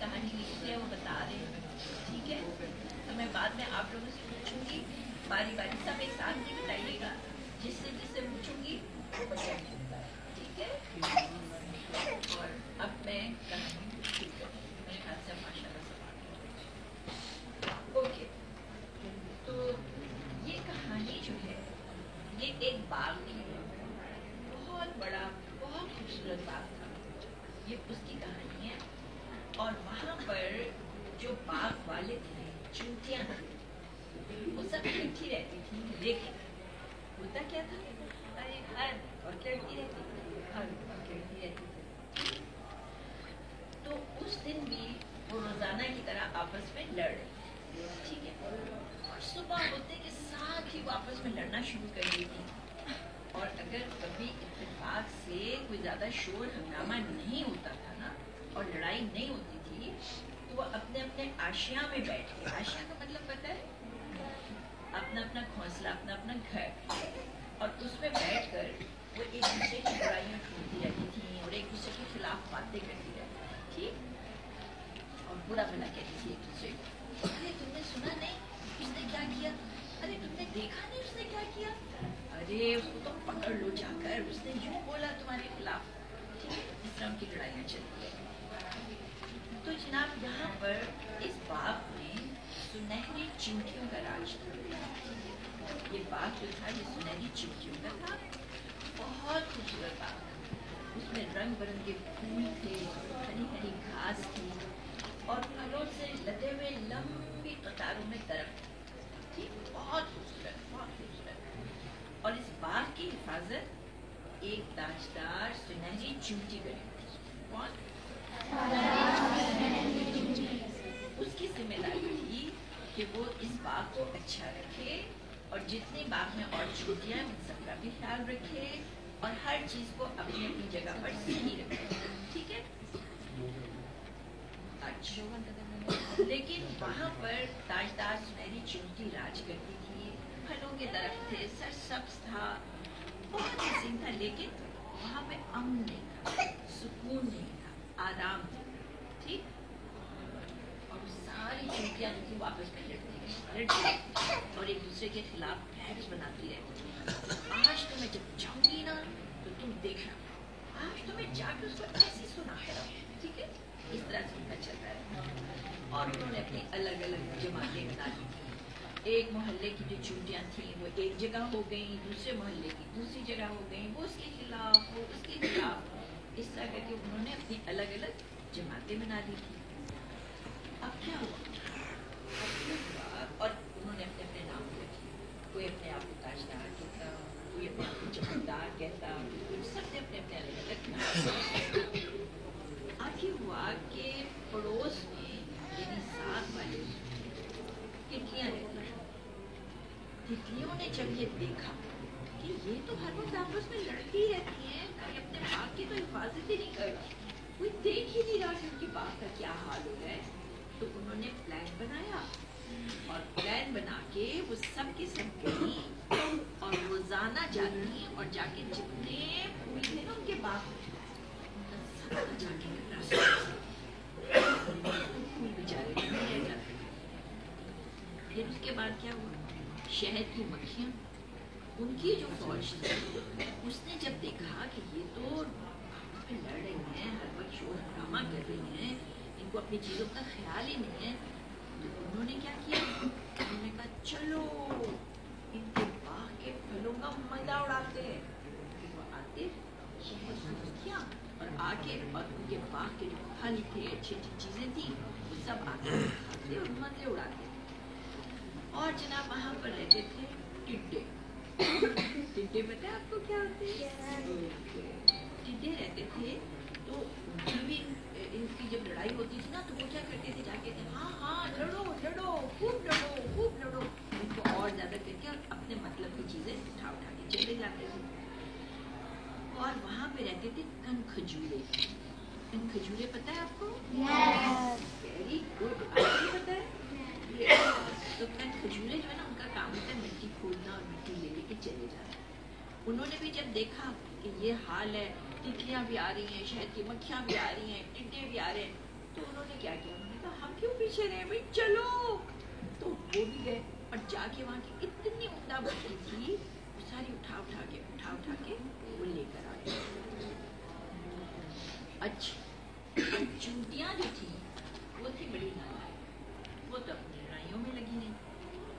कहानी लिखते हैं वो बता रहे हैं, ठीक है। तो मैं बाद में आप लोगों से पूछूंगी बारी बारी, सब एक साथ नहीं बताइएगा, जिससे जिससे पूछूंगी वो बताइएगा, ठीक है। और अब मैं कहानी शुरू करूँ, मेरे ख्याल से माशाल्लाह सब ओके। तो ये कहानी जो है ये एक बाग की है, बहुत बड़ा बहुत खूबसूरत बाग था, ये उसकी कहानी है। और वहाँ पर जो बाग वाले थे, चूंटियाँ थी, वो सब इकट्ठी रहती थी, लेकिन होता क्या था, अरे हर और लड़ती रहती थी, हर और लड़ती रहती थी। तो उस दिन भी वो रोजाना की तरह आपस में लड़ रही थी, ठीक है। और सुबह होते के साथ ही वो आपस में लड़ना शुरू कर देती थी। और अगर कभी इत्तेफाक से कोई ज्यादा शोर हंगामा नहीं होता था ना, और लड़ाई नहीं होती थी, तो वो अपने अपने आशिया में बैठ के, आशिया का मतलब पता है, अपना अपना घोंसला, अपना अपना घर, और उसमें बैठकर वो एक दूसरे की बुराइयां ढूंढती रहती थी और एक दूसरे के खिलाफ बातें करती रहती थी, ठीक। और बुरा भला कहती थी एक दूसरे को, अरे तुमने सुना नहीं उसने क्या किया, अरे तुमने देखा नहीं उसने क्या किया, अरे उसको तो पकड़ लो जाकर, उसने यूं बोला तुम्हारे खिलाफ, ठीक है। इस तरह की लड़ाइयाँ चलती है। तो जनाब यहाँ पर इस बाग में सुनहरी चिमटियों का राज था। ये बाग जो था ये सुनहरी चिमटियों का था, बहुत खूबसूरत बाग था। उसमें रंग बिरंगे फूल थे, हरी हरी घास थी, और फलों से लदे हुए लंबी कतारों में दरख्त, ठीक, बहुत खूबसूरत, बहुत खूबसूरत। और इस बाग की हिफाजत एक ताजदार सुनहरी चिमटी करेगी। कौन? उसकी जिम्मेदारी थी कि वो इस बाग को अच्छा रखे, और जितने बाग में और चींटियां हैं उन सबका भी ख्याल रखे, और हर चीज को अपनी अपनी जगह पर सही रखे, ठीक है। अच्छा, लेकिन वहाँ पर ताजदार सुनहरी चिमटी राज करती थी, फलों के दरख्त थे, सरसब्ज था, बहुत हसीन था, लेकिन वहाँ पे अमन नहीं था, सुकून नहीं था, आराम था, ठीक। और सारी चिमटियाँ जो थी वापस में लड़ती और एक दूसरे के खिलाफ प्लान्स बनाती रहती थी। आज तो मैं जब जाऊंगी ना तो तुम देखना, आज तो मैं जाकर उसको ऐसे सुनाऊंगा, ठीक है। इस तरह से उनका चलता है। और उन्होंने अपनी अलग अलग जमातें बना दी थी। एक मोहल्ले की जो चूंटियाँ थी वो एक जगह हो गई, दूसरे मोहल्ले की दूसरी जगह हो गई, वो उसके खिलाफ, वो उसके खिलाफ, इस तरह करके उन्होंने अपनी अलग अलग जमातें बना दी थी। अब क्या हुआ, और उन्होंने अपने अपने नाम रखे, कोई अपने आप को ताजदार कहता, कोई अपने आप को चमकदार कहता, सबने अपने अपने अलग अलग नाम। अब ये हुआ कि पड़ोस में यानी साथ वाले तितलियाँ रहती हैं। तितलियों ने जब ये देखा कि ये तो हर वक्त आपस में लड़ती रहती हैं, कोई अपने बाग की तो हिफाजत ही नहीं करती, कोई देख ही नहीं रहा कि उनकी बाग का क्या हाल हो रहा है। तो उन्होंने प्लान बनाया, और प्लान बना के वो सब के सब गई, और रोजाना जाती और जाके जितने फूल थे ना उनके बाग सब जाके फूल बेचारे रह जाते। फिर उसके बाद क्या हुआ, शहद की मक्खियाँ, उनकी जो फौज थी, उसने जब देखा कि ये तो लड़ रही हैं, हर वक्त शोर हंगामा कर रही हैं, इनको अपनी चीजों का ख्याल ही नहीं है, तो उन्होंने क्या किया, उन्होंने कहा चलो इनके बाग के फलों का मजा उड़ाते हैं। वो आते शहद और आके और उनके बाग के जो फल थे, अच्छी अच्छी चीजें थी, वो सब आके खाते और मजे उड़ाते। और जनाब वहाँ पर रहते थे टिड्डे। टिड्डे पता है आपको क्या होते हैं? टिड्डे रहते थे, तो उनकी भी इनकी जब लड़ाई होती थी ना, तो वो क्या करते थे, जाके थे हाँ हाँ लड़ो लड़ो, खूब लड़ो, उनको और ज्यादा करके और अपने मतलब की चीजें उठा उठा के चले जाते थे। और वहाँ पे रहते थे कन खजूरे। कन खजूरे पता है आपको? वेरी गुड, आपको पता है? तो कन खजूरे जो है ना, उनका काम होता है मिट्टी खोदना और मिट्टी ले लेके चले जाना। उन्होंने भी जब देखा कि ये हाल है, तितलियां भी आ रही हैं, शहद की मक्खियां भी आ रही हैं, टिड्डे भी आ रहे हैं, تو انہوں نے کیا کیا, انہوں نے کہا ہم کیوں پیچھے رہے بھائی, چلو. تو وہ بھی گئے اور جا کے وہاں کی اتنی عمدہ بچی تھی وہ ساری اٹھا اٹھا کے وہ لے کر آئے. اچھا چونٹیاں جو تھی وہ تھی بڑی نالائق, وہ تو اپنی لڑائیوں میں لگی رہی,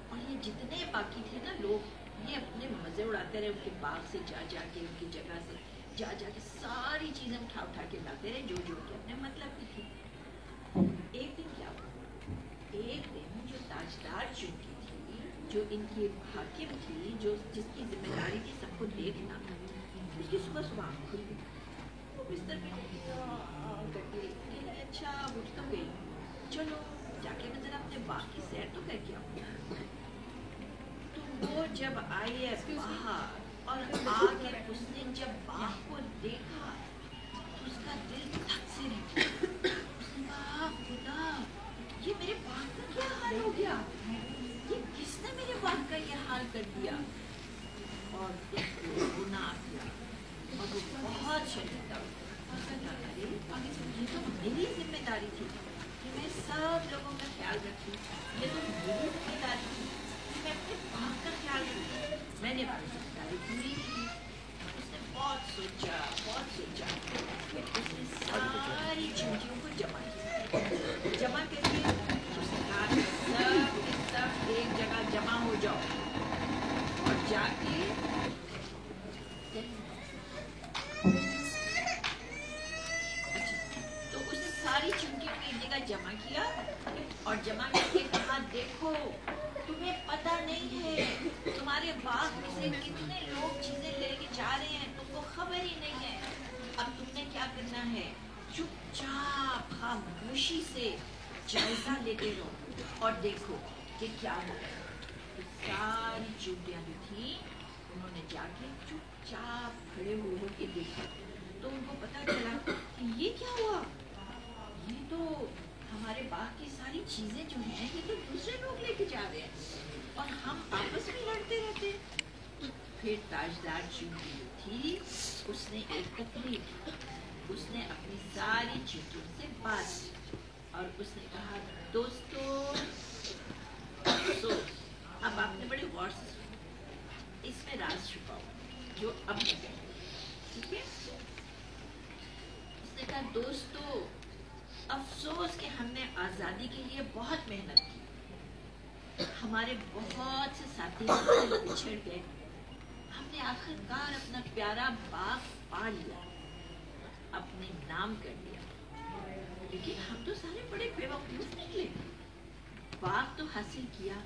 اور یہ جتنے باقی تھے نا لوگ, یہ اپنے مزے اڑاتے رہے, ان کے باغ سے جا کے, ان کی جگہ سے جا کے ساری چیزیں اٹھا کے لاتے رہے, جو کے اپنے مطلب کی تھی. ایک دن کیا ہوا, ایک دن جو تاجدار چونٹی تھی, جو ان کی حاکم تھی, جو جس کی ذمہ داری تھی سب کو دیکھنا, اس کی صبح آنکھ کھل گئی. بستر میں اچھا اٹھ تو گئی, چلو جا کے میں ذرا اپنے باغ کی سیر تو کر کے آؤں. تو وہ جب آئی ہے باہر اور آگے اس نے جب باغ کو دیکھا تو اس کا دل دھک سے رہ گیا. اس نے کہا خدا, یہ میرے باغ کا کیا حال ہو گیا, یہ کس نے میرے باغ کا یہ حال کر دیا. اور گناہ کیا اور وہ بہت شرمندہ ہو. یہ تو میری ذمہ داری تھی کہ میں سب لوگوں کا خیال رکھوں, یہ تو میری ذمہ داری تھی کہ میں اپنے باغ کا خیال رکھوں, میں نے اپنی ذمہ داری پوری کی. اس نے بہت سوچا پھر اس نے ساری چونٹیوں کو جمع کر کے اس نے کہا سب کے سب ایک جگہ جمع ہو جاؤ اور جا کے ساری چونٹیوں کو ایک جگہ جمع کیا اور جمع کر کے کہا دیکھو تمہیں پتہ نہیں ہے تمہارے باغ میں سے کتنے لوگ چیزیں لے کے جا رہے ہیں, تم کو خبر ہی نہیں ہے. اب تم نے کیا کرنا ہے, چپ چاپ خاموشی سے جائزہ لیتے رہو اور دیکھو کہ کیا ہوگا. ساری چونٹیاں جو تھیں انہوں نے جا کے چپ چاپ کھڑے ہو کے دیکھا, تو ان کو پتا چلا کہ یہ کیا ہوا, یہ تو ہمارے باغ کی ساری چیزیں جو ہیں یہ تو دوسرے لوگ لے کے جا رہے ہیں اور ہم آپس میں لڑتے رہتے. پھر تاجدار چونٹی جو تھی اس نے ایک تقریر کی, اس نے اپنی ساری چونٹیوں سے بات کی اور اس نے کہا دوستو افسوس, اب آپ نے بڑے غور سے سنا, اس میں راز چھپا ہوا جو اب میں کہوں گی, ٹھیک ہے. اس نے کہا دوستو افسوس کہ ہم نے آزادی کے لیے بہت محنت کی, ہمارے بہت سے ساتھی بچھڑ گئے, ہم نے آخر کار اپنا پیارا باغ پا لیا, اپنے نام کر لیا, لیکن ہم تو سارے بڑے بیوقوف نکلے. باغ تو حاصل کیا,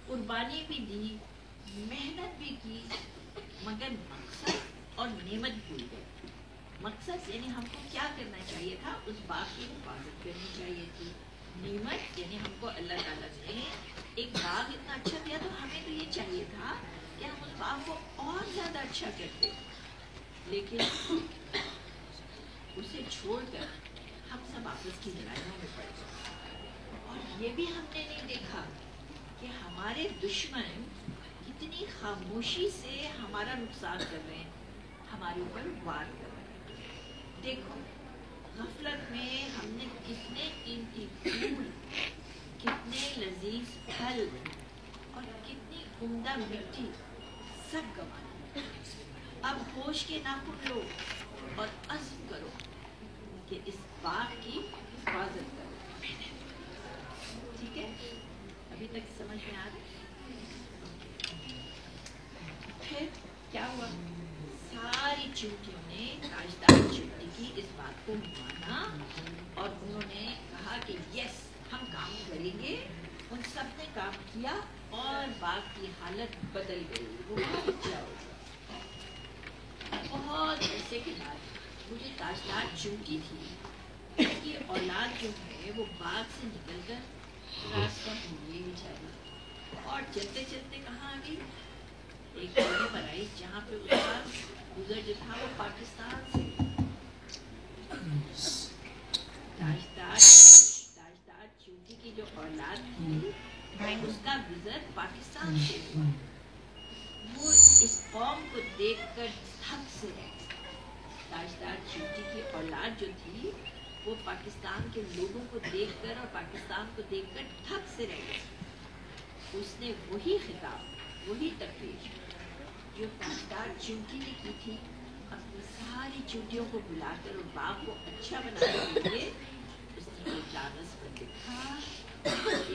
قربانی بھی دی, محنت بھی کی, مگر مقصد اور نعمت بھول گئے. مقصد یعنی ہم کو کیا کرنا چاہیے تھا, اس باغ کی حفاظت کرنی چاہیے تھی. نعمت یعنی ہم کو اللہ تعالیٰ نے ایک باغ اتنا اچھا دیا تو ہمیں تو یہ چاہیے تھا کہ ہم اس باغ کو اور زیادہ اچھا کرتے, لیکن اسے چھوڑ کر ہم سب آپس کی لڑائیوں میں پڑ گئے. اور یہ بھی ہم نے نہیں دیکھا کہ ہمارے دشمن کتنی خاموشی سے ہمارا نقصان کر رہے ہیں, ہمارے اوپر وار کر رہے ہیں. دیکھو غفلت میں ہم نے کتنے قیمتی پھول, کتنے لذیذ پھل اور کتنی عمدہ مٹی سب گنوا دی. اب ہوش کے ناخن لو اور عزم کرو کہ اس باغ کی حفاظت کرو. ٹھیک ہے, ابھی تک سمجھ میں آ رہا. پھر کیا ہوا, ساری چونٹیوں نے تاجدار چونٹی کی اس بات کو مانا اور انہوں نے کہا کہ یس ہم کام کریں گے. ان سب نے کام کیا اور باغ کی حالت بدل گئی, وہ بہت اچھا ہو گیا. بہت عرصے کے بعد وہ جو تاجدار چونٹی تھی اس کی اولاد جو ہے وہ باغ سے نکل کر راستہ بھول گئی بیچاری, اور چلتے چلتے کہاں آ گئی, ایک جگہ پر آئی جہاں پہ اس کا گزر جو تھا وہ پاکستان سے. تاجدار چونٹی کی جو اولاد تھی اس کا گزر پاکستان سے ہوا. وہ اس قوم کو دیکھ کر تھک سے رہ گئی. تاجدار چونٹی کی اولاد جو تھی वो पाकिस्तान के लोगों को देखकर और पाकिस्तान को देखकर थक से रह गया। उसने वही खिताब, वही तकरीर जो ताजदार चींटी ने की थी, अपनी सारी चींटियों को बुलाकर और बाग को अच्छा बनाने के लिए उसने एक कागज पर लिखा,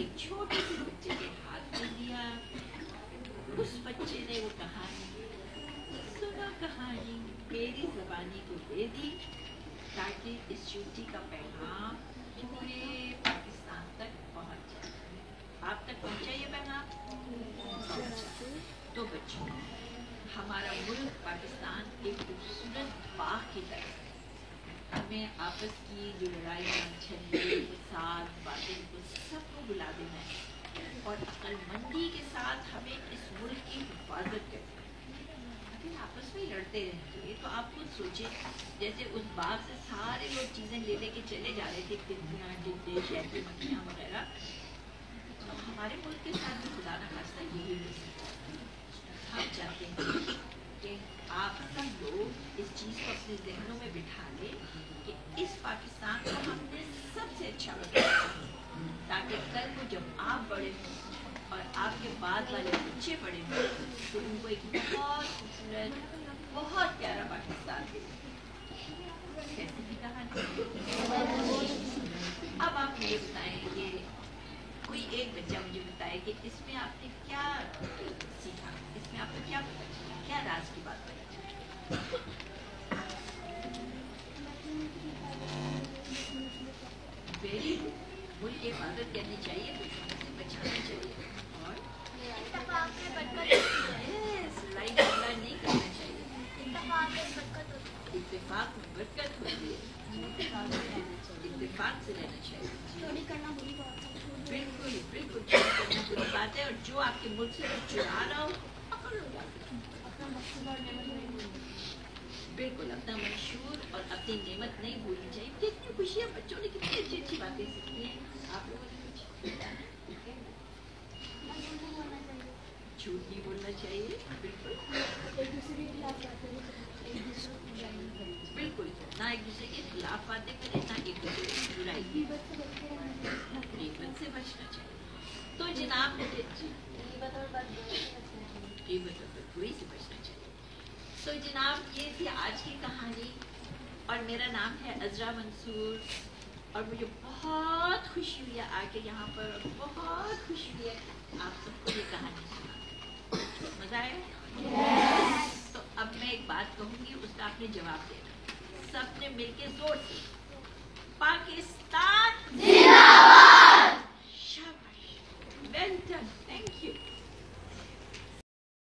एक छोटे से बच्चे के हाथ में दिया। उस बच्चे ने वो कहानी सुना, कहानी मेरी ज़बानी को दे दी ताकि इस चींटी का पैगाम पूरे पाकिस्तान तक पहुंच जाए। आप तक पहुंचा ये पैगाम? तो बच्चों, हमारा मुल्क पाकिस्तान एक खूबसूरत बाग की तरह है। हमें आपस की जो लड़ाइयाँ, झगड़े, फसाद, बातें, को सबको भुला देना है और अक्लमंदी के साथ हमें इस मुल्क की हिफाजत करनी है। अगर आपस में लड़ते रहेंगे तो आप खुद सोचें, जैसे उस बाग से सारे लोग चीज़ें ले लेके चले जा रहे थे, तितलियाँ, टिड्डे, शहद, मक्खियाँ वगैरह, तो हमारे मुल्क के साथ भी खुदा न खास्ता यही हो सकता है। हम चाहते हैं कि आप सब लोग इस चीज़ को अपने जहनों में बिठा लें कि इस पाकिस्तान को हमने सबसे अच्छा बनाया, ताकि कल को जब आप बड़े हों और आपके बाद वाले बच्चे बड़े हों तो उनको एक बहुत खूबसूरत, बहुत प्यारा पाकिस्तान मिले। कैसे भी कहानी। अब आप मुझे बताएं कि कोई एक बच्चा मुझे बताए कि इसमें आपने क्या सीखा, इसमें आपको क्या पता चला, क्या राज की बात पता चली? Very good. मुल्क की हिफाजत करनी चाहिए, दुश्मनों से बचाना चाहिए और लड़ाई झगड़ा नहीं करना चाहिए। इत्तेफाक में बरकत होती है, इत्तेफाक से रहना चाहिए। बिल्कुल बिल्कुल चोरी करना बुरी बात है, और जो आपके मुल्क से चुरा रहा हो बिल्कुल अपना मंशूर और अपनी नेमत नहीं भूलनी चाहिए। कितनी खुशियाँ, बच्चों ने कितनी अच्छी अच्छी बातें सीखी हैं। आप लोगों ने कुछ झूठ नहीं बोलना चाहिए। बिल्कुल बिल्कुल ना एक दूसरे के खिलाफ बातें करें, ना एक दूसरे की बुराई, गीबत से बचना चाहिए। तो जनाब गीबत और बुराई से बचना चाहिए। तो जनाब ये थी आज की कहानी और मेरा नाम है अज़रा मंसूर और मुझे बहुत खुशी हुई है आके यहाँ पर, और बहुत खुशी हुई है आप सबको ये कहानी सुना। मज़ा आया? तो अब मैं एक बात कहूँगी, उसका आपने जवाब देना। सबने मिलके जोर से पाकिस्तान